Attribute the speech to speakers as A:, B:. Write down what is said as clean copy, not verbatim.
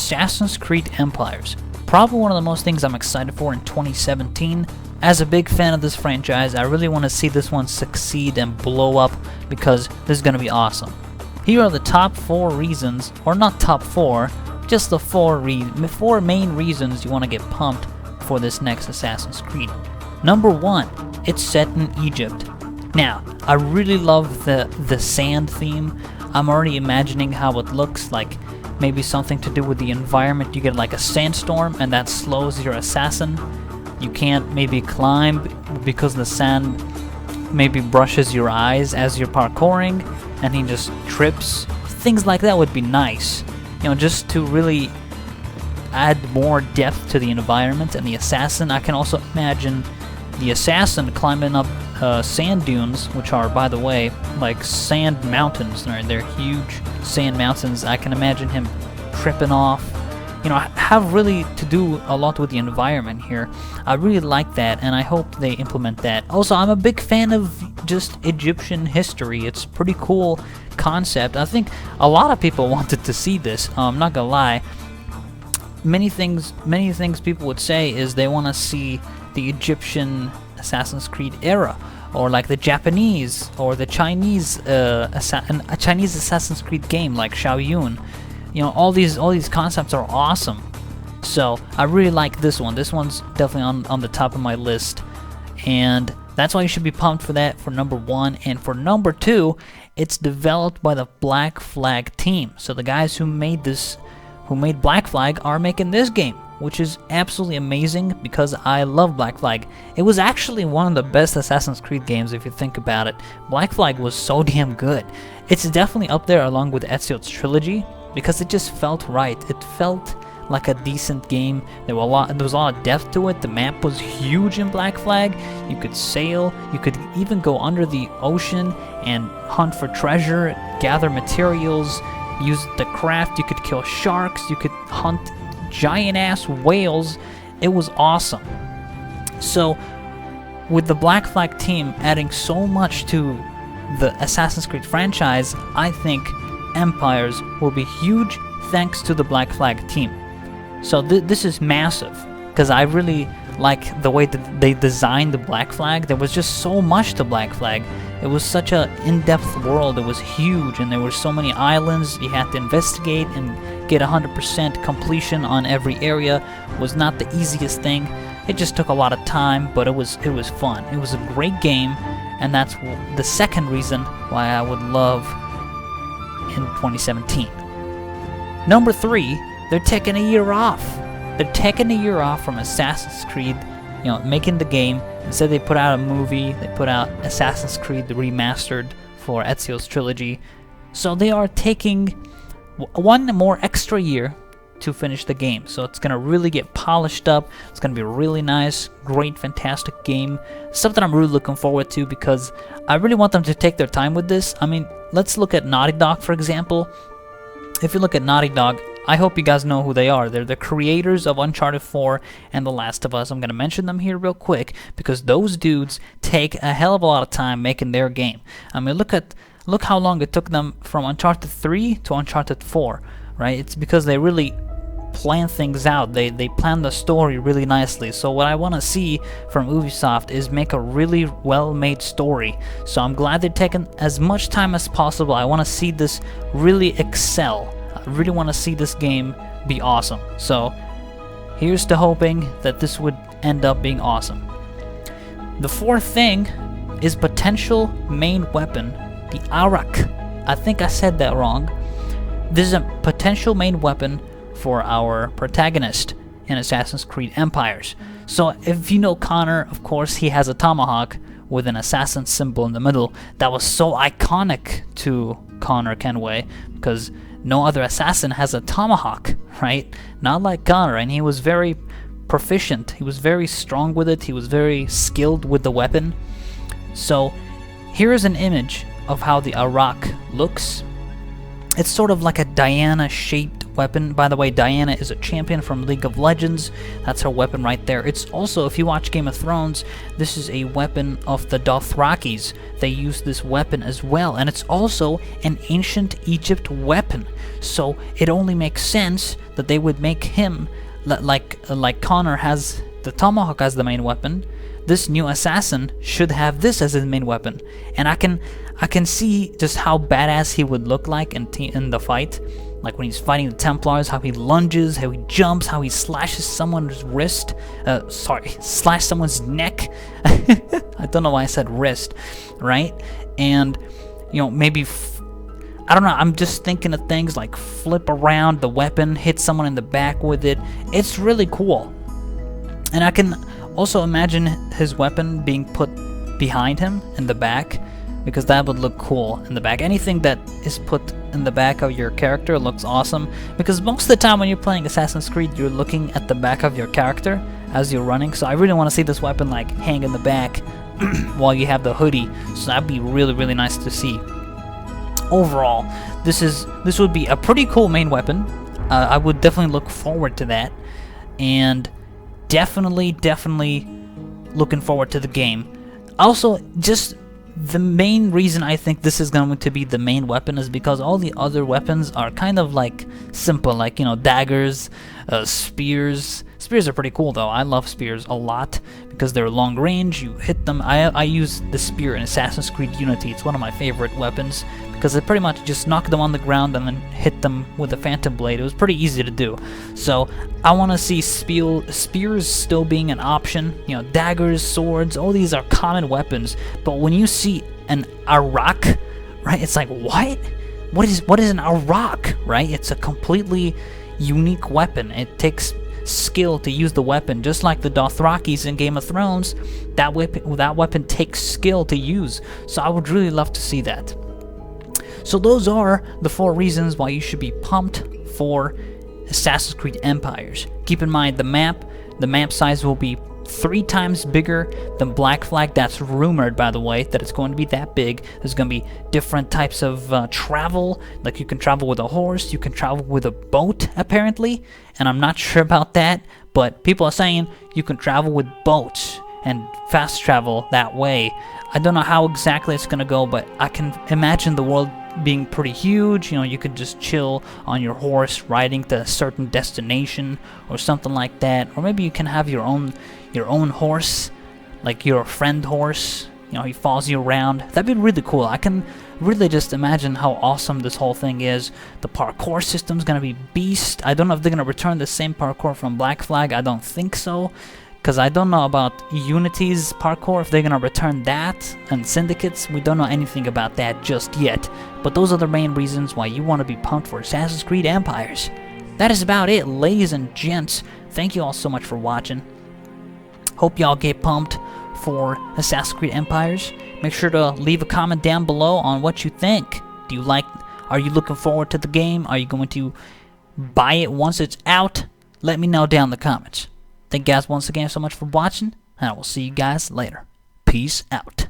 A: Assassin's Creed Empires. Probably one of the most things I'm excited for in 2017. As a big fan of this franchise, I really want to see this one succeed and blow up because this is going to be awesome. Here are the top 4 reasons, or not top 4, just the 4 main reasons you want to get pumped for this next Assassin's Creed. Number 1, it's set in Egypt. Now, I really love the sand theme. I'm already imagining how it looks like. Maybe something to do with the environment. You get like a sandstorm and that slows your assassin. You can't maybe climb because the sand maybe brushes your eyes as you're parkouring and he just trips. Things like that would be nice. You know, just to really add more depth to the environment and the assassin. I can also imagine the assassin climbing up sand dunes, which are, by the way, like sand mountains. They're huge sand mountains. I can imagine him tripping off. You know, have really to do a lot with the environment here. I really like that, and I hope they implement that. Also, I'm a big fan of just Egyptian history. It's a pretty cool concept. I think a lot of people wanted to see this. I'm not gonna lie. Many things people would say is they want to see the Egyptian Assassin's Creed era, or like the Japanese or the Chinese a Chinese Assassin's Creed game like Shaoyun. You know, all these concepts are awesome. So I really like this one. This one's definitely on the top of my list, and that's why you should be pumped for that for number 1. And for number 2, it's developed by the Black Flag team. So the guys who made Black Flag are making this game, which is absolutely amazing because I love Black Flag. It was actually one of the best Assassin's Creed games if you think about it. Black Flag was so damn good. It's definitely up there along with Ezio's trilogy because it just felt right. It felt like a decent game. There was a lot of depth to it. The map was huge in Black Flag. You could sail. You could even go under the ocean and hunt for treasure, gather materials, use the craft. You could kill sharks. You could hunt giant-ass whales. It was awesome. So, with the Black Flag team adding so much to the Assassin's Creed franchise, I think Empires will be huge thanks to the Black Flag team. So this is massive, because I really like the way that they designed the Black Flag. There was just so much to Black Flag. It was such an in-depth world. It was huge, and there were so many islands you had to investigate, and get 100% completion on every area was not the easiest thing. It just took a lot of time, but it was fun. It was a great game, and that's the second reason why I would love in 2017. Number 3, they're taking a year off. They're taking a year off from Assassin's Creed, you know, making the game. Instead, they put out a movie. They put out Assassin's Creed Remastered for Ezio's trilogy. So they are taking one more extra year to finish the game. So it's gonna really get polished up. It's gonna be a really nice, great, fantastic game. Something I'm really looking forward to because I really want them to take their time with this. I mean, let's look at Naughty Dog, for example. If you look at Naughty Dog, I hope you guys know who they are. They're the creators of Uncharted 4 and The Last of Us. I'm going to mention them here real quick because those dudes take a hell of a lot of time making their game. I mean, look how long it took them from Uncharted 3 to Uncharted 4, right? It's because they really plan things out. They plan the story really nicely. So what I want to see from Ubisoft is make a really well-made story. So I'm glad they're taking as much time as possible. I want to see this really excel. I really want to see this game be awesome. So here's to hoping that this would end up being awesome. The fourth thing is potential main weapon, the Arak. I think I said that wrong. This is a potential main weapon for our protagonist in Assassin's Creed Empires. So if you know Connor, of course, he has a tomahawk with an assassin symbol in the middle. That was so iconic to Connor Kenway because no other assassin has a tomahawk, right? Not like Connor, and he was very proficient. He was very strong with it. He was very skilled with the weapon. So here is an image of how the Arak looks. It's sort of like a Diana-shaped weapon. By the way, Diana is a champion from League of Legends. That's her weapon right there. It's also, if you watch Game of Thrones, this is a weapon of the Dothrakis. They use this weapon as well, and it's also an ancient Egypt weapon. So it only makes sense that they would make him, like Connor has the tomahawk as the main weapon. This new assassin should have this as his main weapon, and I can see just how badass he would look like in the fight, like when he's fighting the Templars, how he lunges, how he jumps, how he slashes someone's wrist, slash someone's neck. I don't know why I said wrist, right? And you know, maybe I don't know, I'm just thinking of things like flip around the weapon, hit someone in the back with it. It's really cool. And I can also imagine his weapon being put behind him in the back, because that would look cool in the back. Anything that is put in the back of your character looks awesome, because most of the time when you're playing Assassin's Creed, you're looking at the back of your character as you're running. So I really want to see this weapon like hang in the back while you have the hoodie. So that'd be really, really nice to see. Overall, this would be a pretty cool main weapon. I would definitely look forward to that, and definitely looking forward to the game. Also, just the main reason I think this is going to be the main weapon is because all the other weapons are kind of like simple, like, you know, daggers, spears. Spears are pretty cool though. I love spears a lot because they're long range. You hit them. I use the spear in Assassin's Creed Unity. It's one of my favorite weapons because I pretty much just knock them on the ground and then hit them with a phantom blade. It was pretty easy to do. So I want to see spears still being an option. You know, daggers, swords, all these are common weapons. But when you see an arak, right, it's like, what? What is an arak, right? It's a completely unique weapon. It takes skill to use the weapon, just like the Dothrakis in Game of Thrones. That weapon takes skill to use. So I would really love to see that. So those are the 4 reasons why you should be pumped for Assassin's Creed Empires. Keep in mind the map size will be 3 times bigger than Black Flag. That's rumored, by the way, that it's going to be that big. There's going to be different types of travel, like you can travel with a horse, you can travel with a boat, apparently, and I'm not sure about that, but people are saying you can travel with boats and fast travel that way. I don't know how exactly it's going to go, but I can imagine the world being pretty huge. You know, you could just chill on your horse riding to a certain destination or something like that, or maybe you can have your own horse, like your friend horse. You know, he follows you around. That'd be really cool. I can really just imagine how awesome this whole thing is. The parkour system's gonna be beast. I don't know if they're gonna return the same parkour from Black Flag. I don't think so, because I don't know about Unity's parkour, if they're gonna return that, and Syndicate's. We don't know anything about that just yet. But those are the main reasons why you want to be pumped for Assassin's Creed Empires. That is about it, ladies and gents. Thank you all so much for watching. Hope y'all get pumped for Assassin's Creed Empires. Make sure to leave a comment down below on what you think. Are you looking forward to the game? Are you going to buy it once it's out? Let me know down in the comments. Thank you guys once again so much for watching, and I will see you guys later. Peace out.